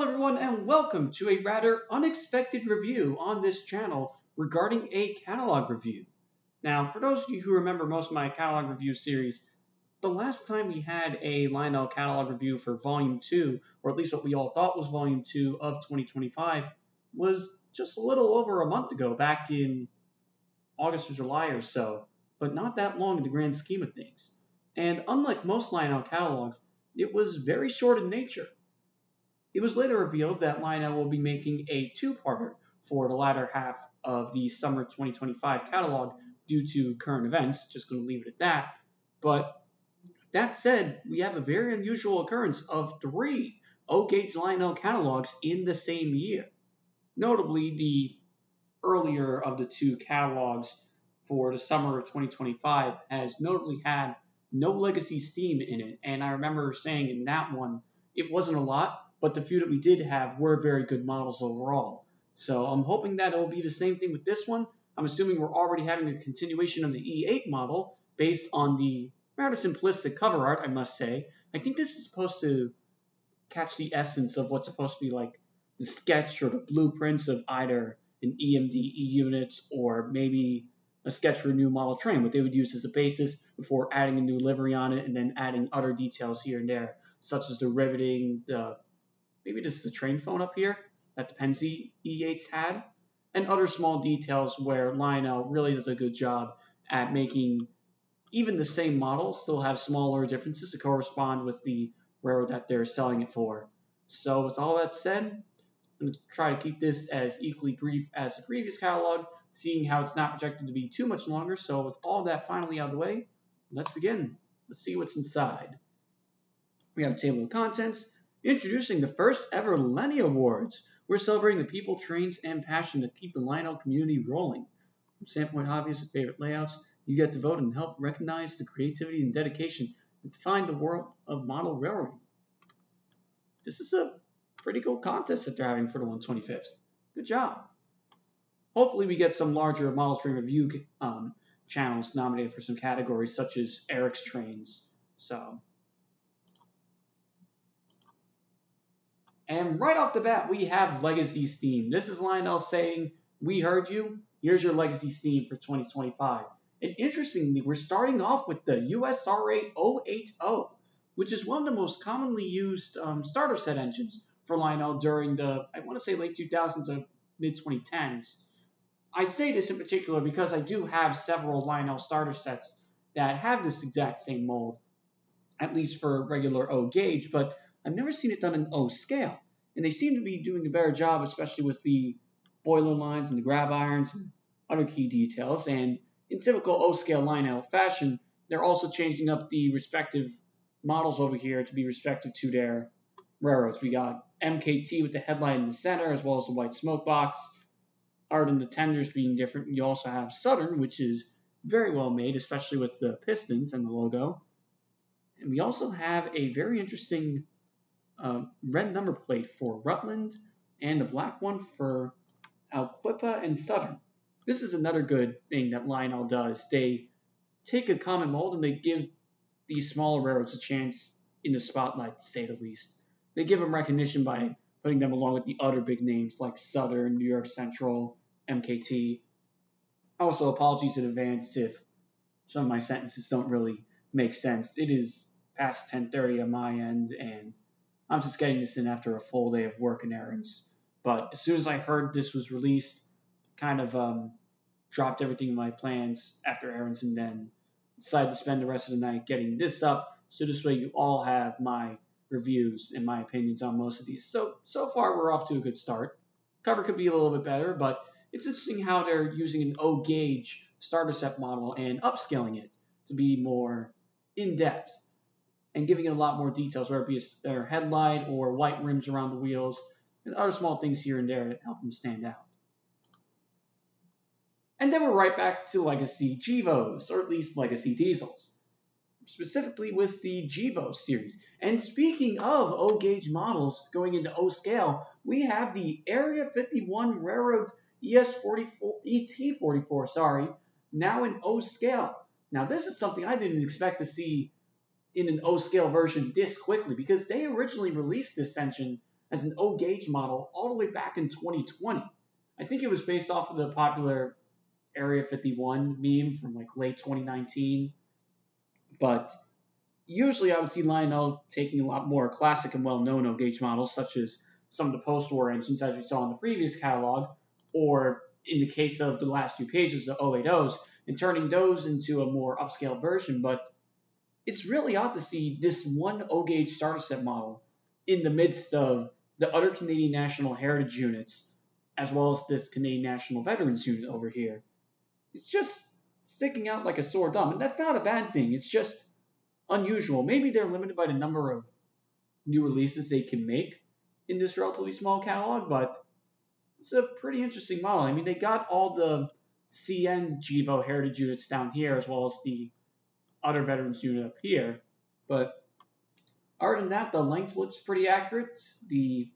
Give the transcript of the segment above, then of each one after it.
everyone, and welcome to a rather unexpected review on this channel regarding a catalog review. Now, for those of you who remember most of my catalog review series, the last time we had a Lionel Catalog review for Volume 2, or at least what we all thought was Volume 2 of 2025, was just a little over a month ago, back in August or July or so, but not that long in the grand scheme of things. And unlike most Lionel catalogs, it was very short in nature. It was later revealed that Lionel will be making a two-parter for the latter half of the summer 2025 catalog due to current events. Just going to leave it at that. But that said, we have a very unusual occurrence of three O-Gauge Lionel catalogs in the same year. Notably, the earlier of the two catalogs for the summer of 2025 has notably had no legacy steam in it. And I remember saying in that one, it wasn't a lot, but the few that we did have were very good models overall. So I'm hoping that it'll be the same thing with this one. I'm assuming we're already having a continuation of the E8 model based on the rather simplistic cover art, I must say. I think this is supposed to catch the essence of what's supposed to be like the sketch or the blueprints of either an EMD E-unit or maybe a sketch for a new model train, what they would use as a basis before adding a new livery on it and then adding other details here and there, such as the riveting, maybe this is a train phone up here that the Pennsy E8s had, and other small details where Lionel really does a good job at making even the same model still have smaller differences to correspond with the railroad that they're selling it for. So with all that said, I'm going to try to keep this as equally brief as the previous catalog, seeing how it's not projected to be too much longer. So with all that finally out of the way, let's begin. Let's see what's inside. We have a table of contents. Introducing the first ever Lenny Awards. We're celebrating the people, trains, and passion that keep the Lionel community rolling. From Standpoint Hobbyists and favorite layouts, you get to vote and help recognize the creativity and dedication that define the world of model railroading. This is a pretty cool contest that they're having for the 125th. Good job. Hopefully we get some larger model train review channels nominated for some categories such as Eric's Trains. And right off the bat, we have Legacy Steam. This is Lionel saying, we heard you, here's your Legacy Steam for 2025. And interestingly, we're starting off with the USRA 080, which is one of the most commonly used starter set engines for Lionel during the, I want to say, late 2000s or mid-2010s. I say this in particular because I do have several Lionel starter sets that have this exact same mold, at least for regular O gauge, but I've never seen it done in O scale, and they seem to be doing a better job, especially with the boiler lines and the grab irons and other key details. And in typical O scale Lionel fashion, they're also changing up the respective models over here to be respective to their railroads. We got MKT with the headlight in the center, as well as the white smoke box. Other than the tenders being different, you also have Southern, which is very well made, especially with the pistons and the logo. And we also have a very interesting red number plate for Rutland and a black one for Alquipa and Southern. This is another good thing that Lionel does. They take a common mold and they give these smaller railroads a chance in the spotlight, to say the least. They give them recognition by putting them along with the other big names like Southern, New York Central, MKT. Also, apologies in advance if some of my sentences don't really make sense. It is past 10:30 on my end, and I'm just getting this in after a full day of work and errands. But as soon as I heard this was released, kind of dropped everything in my plans after errands and then decided to spend the rest of the night getting this up. So this way you all have my reviews and my opinions on most of these. So far we're off to a good start. Cover could be a little bit better, but it's interesting how they're using an O gauge starter set model and upscaling it to be more in-depth and giving it a lot more details, whether it be their headlight or white rims around the wheels and other small things here and there that help them stand out. And then we're right back to Legacy Gevos, or at least Legacy Diesels, specifically with the Gevo series. And speaking of O-gauge models going into O scale, we have the Area 51 Railroad ET44, now in O scale. Now this is something I didn't expect to see in an O scale version this quickly, because they originally released this engine as an O gauge model all the way back in 2020. I think it was based off of the popular Area 51 meme from like late 2019. But usually I would see Lionel taking a lot more classic and well-known O gauge models, such as some of the post-war engines as we saw in the previous catalog, or in the case of the last few pages, the 080s, and turning those into a more upscale version. But it's really odd to see this one O gauge starter set model in the midst of the other Canadian National Heritage units, as well as this Canadian National Veterans unit over here. It's just sticking out like a sore thumb, and that's not a bad thing. It's just unusual. Maybe they're limited by the number of new releases they can make in this relatively small catalog, but it's a pretty interesting model. I mean, they got all the CN GEVO Heritage units down here, as well as the other Veterans unit up here, but other than that, the length looks pretty accurate. The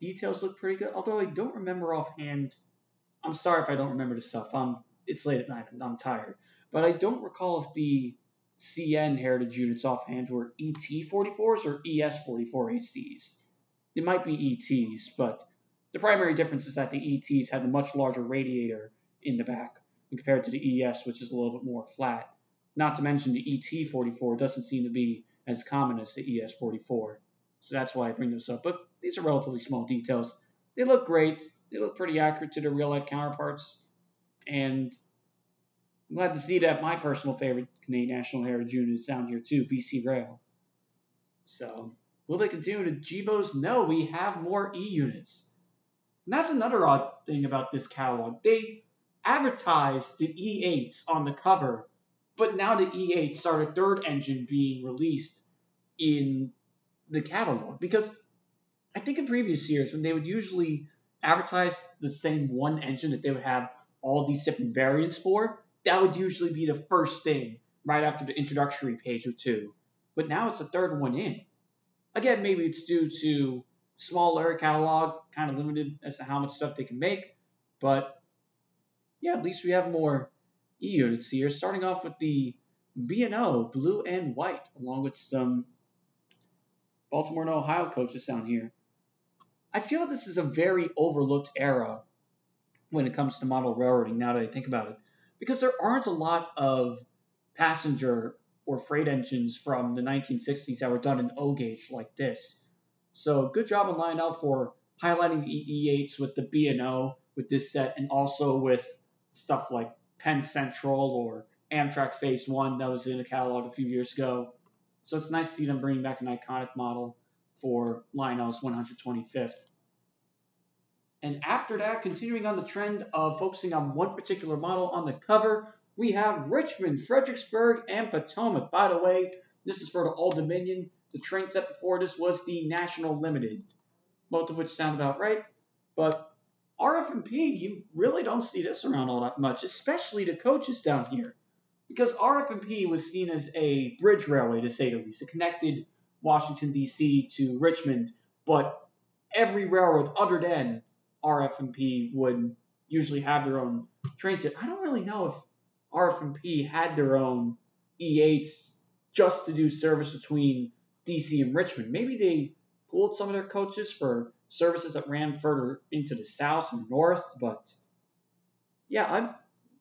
details look pretty good, although I don't remember offhand. I'm sorry if I don't remember this stuff. It's late at night. I'm tired. But I don't recall if the CN Heritage units offhand were ET44s or ES44 HDs. It might be ETs, but the primary difference is that the ETs had a much larger radiator in the back compared to the ES, which is a little bit more flat. Not to mention the ET44 doesn't seem to be as common as the ES44. So that's why I bring this up. But these are relatively small details. They look great. They look pretty accurate to their real-life counterparts. And I'm glad to see that my personal favorite Canadian National Heritage unit is down here too, BC Rail. So, will they continue to GEVOs? No, we have more E units. And that's another odd thing about this catalog. They advertised the E8s on the cover, but now the E8s are the third engine being released in the catalog. Because I think in previous years, when they would usually advertise the same one engine that they would have all these different variants for, that would usually be the first thing right after the introductory page or two. But now it's the third one in. Again, maybe it's due to smaller catalog, kind of limited as to how much stuff they can make. But yeah, at least we have more E units here, starting off with the B&O blue and white, along with some Baltimore and Ohio coaches down here. I feel this is a very overlooked era when it comes to model railroading, now that I think about it, because there aren't a lot of passenger or freight engines from the 1960s that were done in O gauge like this. So good job on Lionel for highlighting the E8s with the B&O with this set, and also with stuff like Penn Central or Amtrak Phase 1 that was in the catalog a few years ago. So it's nice to see them bringing back an iconic model for Lionel's 125th. And after that, continuing on the trend of focusing on one particular model on the cover, we have Richmond, Fredericksburg, and Potomac. By the way, this is for the Old Dominion. The train set before this was the National Limited, both of which sound about right. But RF&P, you really don't see this around all that much, especially the coaches down here. Because RF&P was seen as a bridge railway, to say the least. It connected Washington, D.C. to Richmond, but every railroad other than RF&P would usually have their own train set. I don't really know if RF&P had their own E8s just to do service between DC and Richmond. Maybe they pooled some of their coaches for services that ran further into the south and north, but yeah,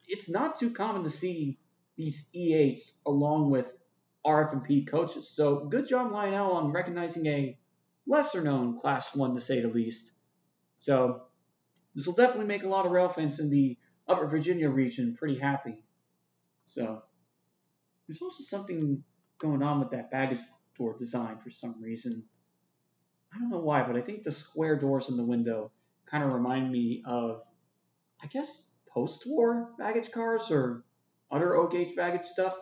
it's not too common to see these E8s along with RF&P coaches. So good job, Lionel, on recognizing a lesser-known Class 1, to say the least. So this will definitely make a lot of rail fans in the Upper Virginia region pretty happy. So there's also something going on with that baggage door design for some reason. I don't know why, but I think the square doors in the window kind of remind me of, I guess, post-war baggage cars or other O-gauge baggage stuff,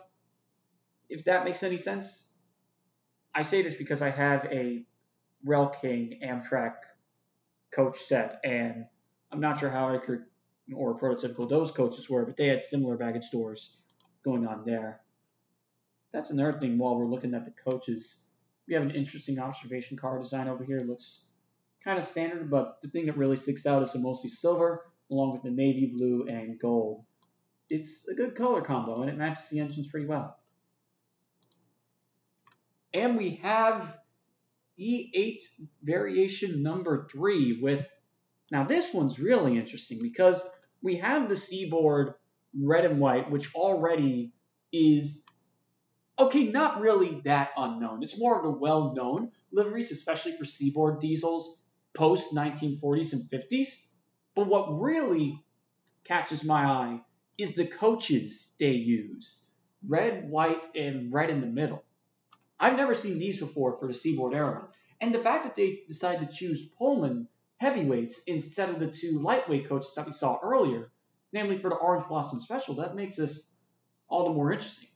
if that makes any sense. I say this because I have a Rail King Amtrak coach set, and I'm not sure how accurate or prototypical those coaches were, but they had similar baggage doors going on there. That's another thing while we're looking at the coaches. We have an interesting observation car design over here. It looks kind of standard, but the thing that really sticks out is the mostly silver, along with the navy blue and gold. It's a good color combo, and it matches the engines pretty well. And we have E8 variation number 3 with, now this one's really interesting because we have the Seaboard red and white, which already is, okay, not really that unknown. It's more of the well-known liveries, especially for Seaboard diesels post 1940s and 50s. But what really catches my eye is the coaches they use. Red, white, and red in the middle. I've never seen these before for the Seaboard era. And the fact that they decided to choose Pullman heavyweights instead of the two lightweight coaches that we saw earlier, namely for the Orange Blossom Special, that makes this all the more interesting.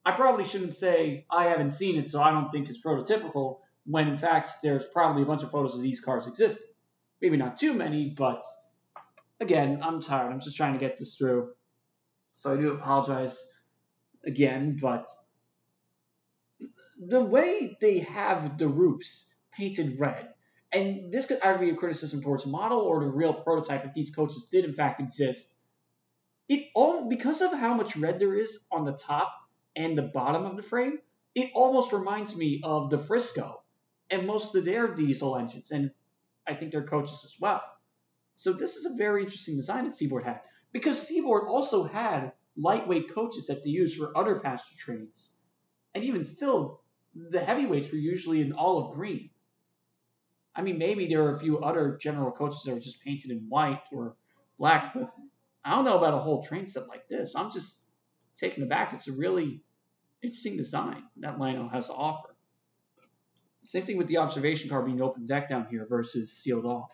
I probably shouldn't say I haven't seen it, so I don't think it's prototypical, when in fact there's probably a bunch of photos of these cars existing. Maybe not too many, but again, I'm tired. I'm just trying to get this through. So I do apologize again, but the way they have the roofs painted red, and this could either be a criticism towards the model or the real prototype if these coaches did in fact exist, it all, because of how much red there is on the top and the bottom of the frame, it almost reminds me of the Frisco and most of their diesel engines, and I think their coaches as well. So this is a very interesting design that Seaboard had, because Seaboard also had lightweight coaches that they used for other passenger trains. And even still, the heavyweights were usually in olive green. I mean, maybe there are a few other general coaches that were just painted in white or black, but I don't know about a whole train set like this. I'm just taken aback. It's a really interesting design that Lionel has to offer. Same thing with the observation car being open deck down here versus sealed off.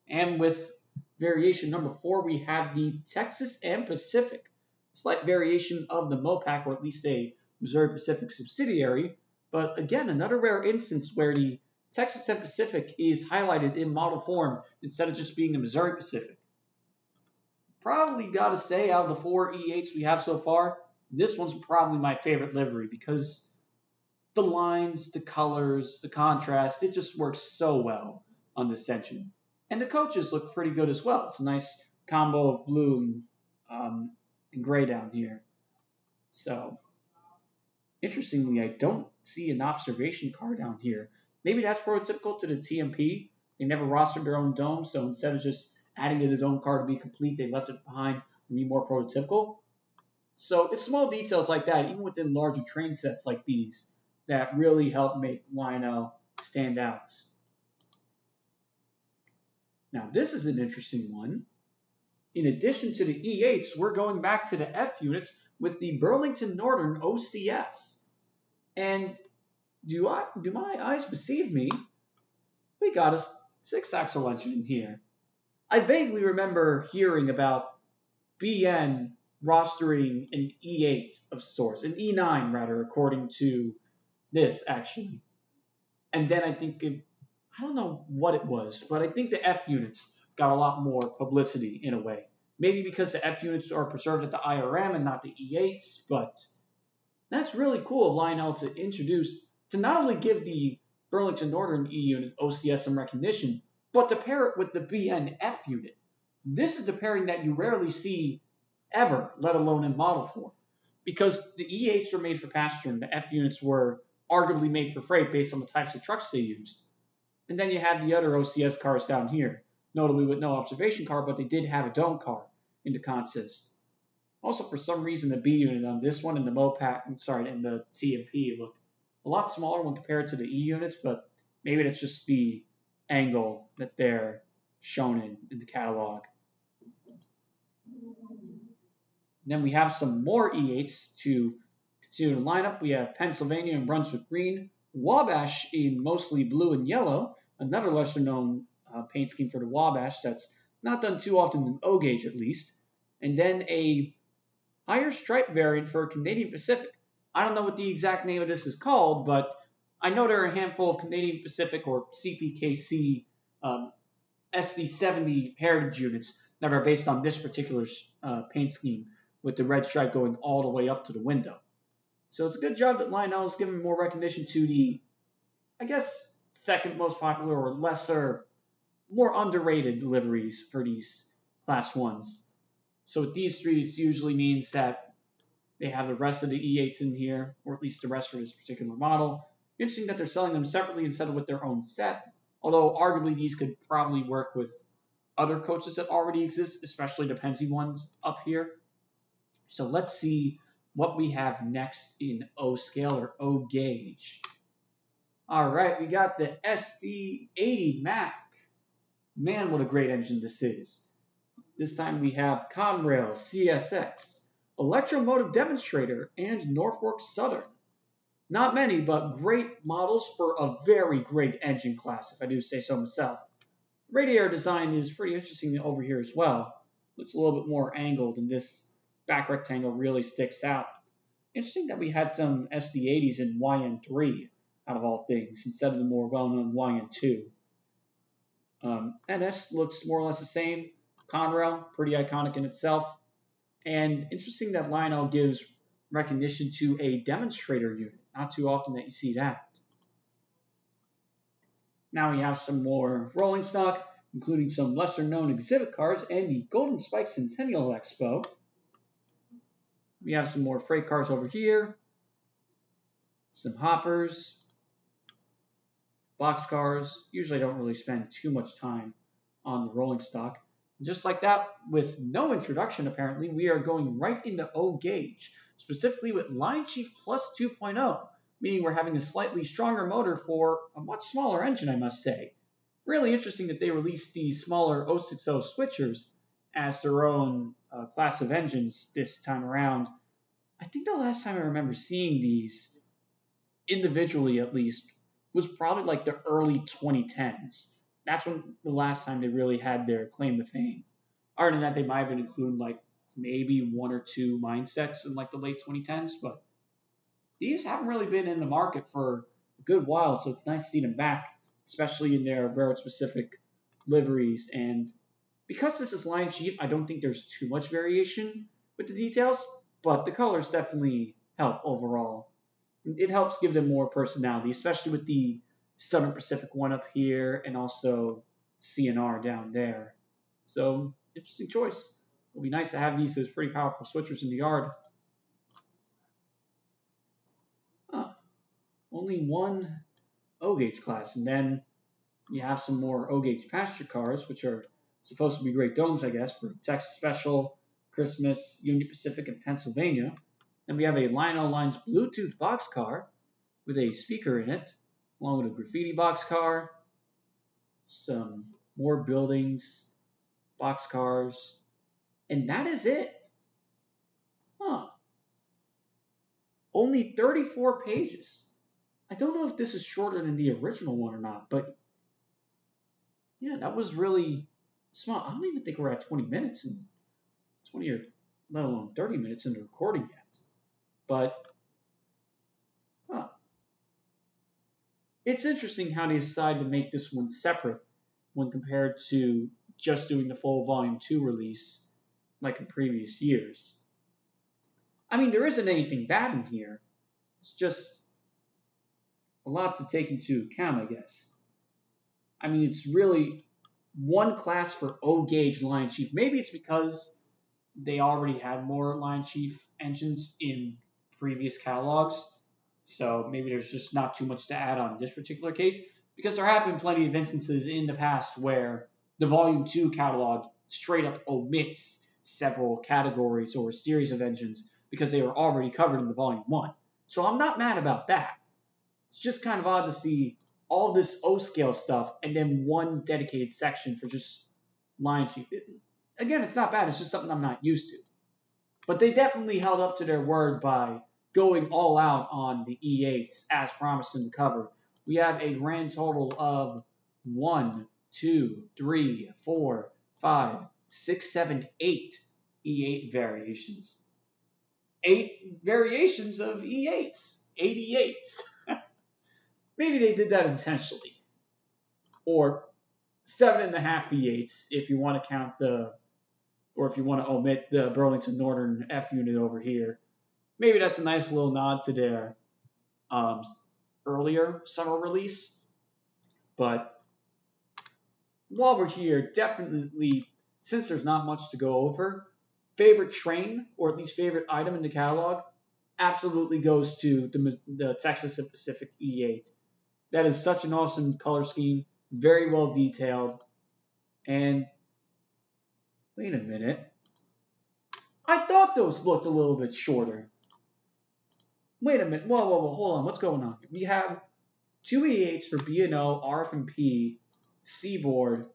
And with variation number 4, we have the Texas and Pacific. Slight variation of the Mopac, or at least a Missouri Pacific subsidiary. But again, another rare instance where the Texas and Pacific is highlighted in model form instead of just being the Missouri Pacific. Probably got to say, out of the 4 E8s we have so far, this one's probably my favorite livery because the lines, the colors, the contrast, it just works so well on this engine. And the coaches look pretty good as well. It's a nice combo of blue and gray down here. So, interestingly, I don't see an observation car down here. Maybe that's prototypical to the TMP. They never rostered their own dome, so instead of just adding to the dome car to be complete, they left it behind and be more prototypical. So it's small details like that, even within larger train sets like these, that really help make Lionel stand out. Now, this is an interesting one. In addition to the E8s, we're going back to the F units with the Burlington Northern OCS. And do my eyes deceive me? We got a 6-axle engine in here. I vaguely remember hearing about BN rostering an E8 of sorts, an E9 rather, according to this actually. And then I think I don't know what it was, but I think the F units got a lot more publicity in a way. Maybe because the F units are preserved at the IRM and not the E8s, but that's really cool of Lionel to introduce, to not only give the Burlington Northern E unit OCS some recognition, but to pair it with the BNF unit. This is the pairing that you rarely see ever, let alone in model form. Because the E8s were made for passenger and the F units were arguably made for freight based on the types of trucks they used. And then you have the other OCS cars down here, notably with no observation car, but they did have a dome car in the consist. Also, for some reason, the B unit on this one and the Mopac, and the TMP look a lot smaller when compared to the E units, but maybe that's just the angle that they're shown in the catalog. Then we have some more E8s to continue the lineup. We have Pennsylvania in Brunswick green, Wabash in mostly blue and yellow, another lesser known paint scheme for the Wabash that's not done too often in O-gauge at least, and then a higher stripe variant for Canadian Pacific. I don't know what the exact name of this is called, but I know there are a handful of Canadian Pacific or CPKC SD70 heritage units that are based on this particular paint scheme with the red stripe going all the way up to the window. So it's a good job that Lionel is giving more recognition to the, I guess, second most popular or lesser, more underrated liveries for these Class 1s. So with these three, it usually means that they have the rest of the E8s in here, or at least the rest for this particular model. Interesting that they're selling them separately instead of with their own set, although arguably these could probably work with other coaches that already exist, especially the Penzi ones up here. So let's see what we have next in O scale or O gauge. All right, we got the SD80 Mac. Man, what a great engine this is. This time we have Conrail CSX, Electromotive Demonstrator, and Norfolk Southern. Not many, but great models for a very great engine class, if I do say so myself. Radiator design is pretty interesting over here as well. Looks a little bit more angled, and this back rectangle really sticks out. Interesting that we had some SD80s in YN3, out of all things, instead of the more well-known YN2. NS looks more or less the same. Conrail, pretty iconic in itself. And interesting that Lionel gives recognition to a demonstrator unit. Not too often that you see that. Now we have some more rolling stock, including some lesser-known exhibit cars and the Golden Spike Centennial Expo. We have some more freight cars over here, some hoppers, box cars. Usually I don't really spend too much time on the rolling stock. And just like that, with no introduction apparently, we are going right into O gauge, specifically with Lion Chief Plus 2.0, meaning we're having a slightly stronger motor for a much smaller engine, I must say. Really interesting that they released these smaller 060 switchers as their own class of engines this time around. I think the last time I remember seeing these, individually at least, was probably like the early 2010s. That's when the last time they really had their claim to fame. Other than that, they might have been including like maybe one or two mindsets in like the late 2010s, but these haven't really been in the market for a good while, so it's nice to see them back, especially in their very specific liveries. And because this is Lion Chief, I don't think there's too much variation with the details, but the colors definitely help overall. It helps give them more personality, especially with the Southern Pacific one up here and also CNR down there. So, interesting choice. It'll be nice to have these as pretty powerful switchers in the yard. Only one O-gauge class, and then you have some more O-gauge passenger cars, which are supposed to be great domes, I guess, for Texas Special, Christmas, Union Pacific, and Pennsylvania. Then we have a Lionel Lines Bluetooth boxcar with a speaker in it, along with a graffiti boxcar, some more buildings, boxcars, and that is it. Only 34 pages. I don't know if this is shorter than the original one or not, but yeah, that was really small. I don't even think we're at 20 minutes, and 20 or let alone 30 minutes into recording yet. But it's interesting how they decided to make this one separate when compared to just doing the full Volume 2 release like in previous years. I mean, there isn't anything bad in here. It's just a lot to take into account, I guess. I mean, it's really one class for O-gauge Lion Chief. Maybe it's because they already had more Lion Chief engines in previous catalogs, so maybe there's just not too much to add on this particular case, because there have been plenty of instances in the past where the Volume 2 catalog straight up omits several categories or series of engines because they were already covered in the Volume 1. So I'm not mad about that. It's just kind of odd to see all this O-scale stuff and then one dedicated section for just Lion Chief. Again, it's not bad. It's just something I'm not used to. But they definitely held up to their word by going all out on the E8s as promised in the cover. We have a grand total of 1, 2, 3, 4, 5, 6, 7, 8 E8 variations. 8 variations of E8s. 88s. Maybe they did that intentionally. Or 7.5 E8s if you want to count or if you want to omit the Burlington Northern F unit over here. Maybe that's a nice little nod to their earlier summer release. But while we're here, definitely, since there's not much to go over, favorite train, or at least favorite item in the catalog, absolutely goes to the Texas and Pacific E8. That is such an awesome color scheme, very well detailed. And wait a minute. I thought those looked a little bit shorter. Wait a minute. Whoa, hold on. What's going on? We have two E8s for B&O, RF and P, Seaboard,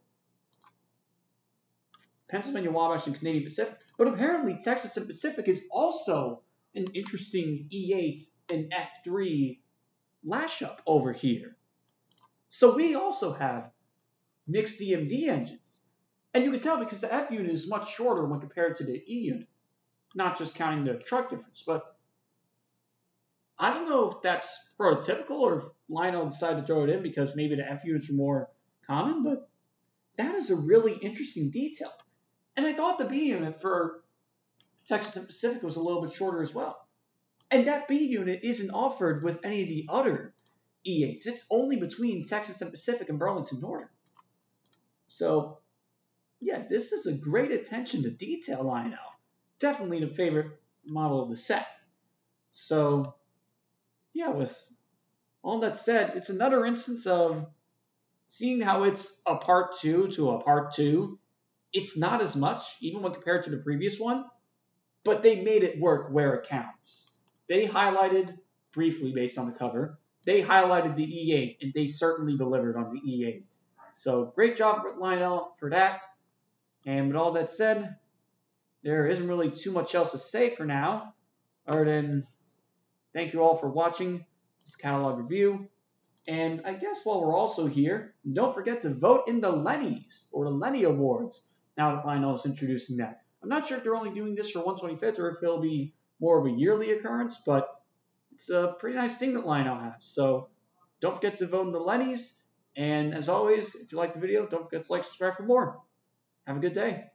Pennsylvania Wabash, and Canadian Pacific. But apparently Texas and Pacific is also an interesting E8 and F3 lash-up over here. So we also have mixed DMD engines. And you can tell because the F unit is much shorter when compared to the E unit. Not just counting the truck difference, but I don't know if that's prototypical or if Lionel decided to throw it in because maybe the F units are more common, but that is a really interesting detail. And I thought the B unit for Texas and Pacific was a little bit shorter as well. And that B unit isn't offered with any of the other E8s. It's only between Texas and Pacific and Burlington Northern. So, yeah, this is a great attention to detail, Lionel. Definitely the favorite model of the set. So, yeah, with all that said, it's another instance of seeing how it's a part 2 to a part 2. It's not as much, even when compared to the previous one, but they made it work where it counts. They highlighted, briefly based on the cover, they highlighted the E8, and they certainly delivered on the E8. So great job with Lionel for that. And with all that said, there isn't really too much else to say for now, other than thank you all for watching this catalog review. And I guess while we're also here, don't forget to vote in the Lennies, or the Lenny Awards, now that Lionel is introducing that. I'm not sure if they're only doing this for 125th or if it'll be more of a yearly occurrence, but it's a pretty nice thing that Lionel has. So don't forget to vote in the Lennies. And as always, if you like the video, don't forget to like and subscribe for more. Have a good day.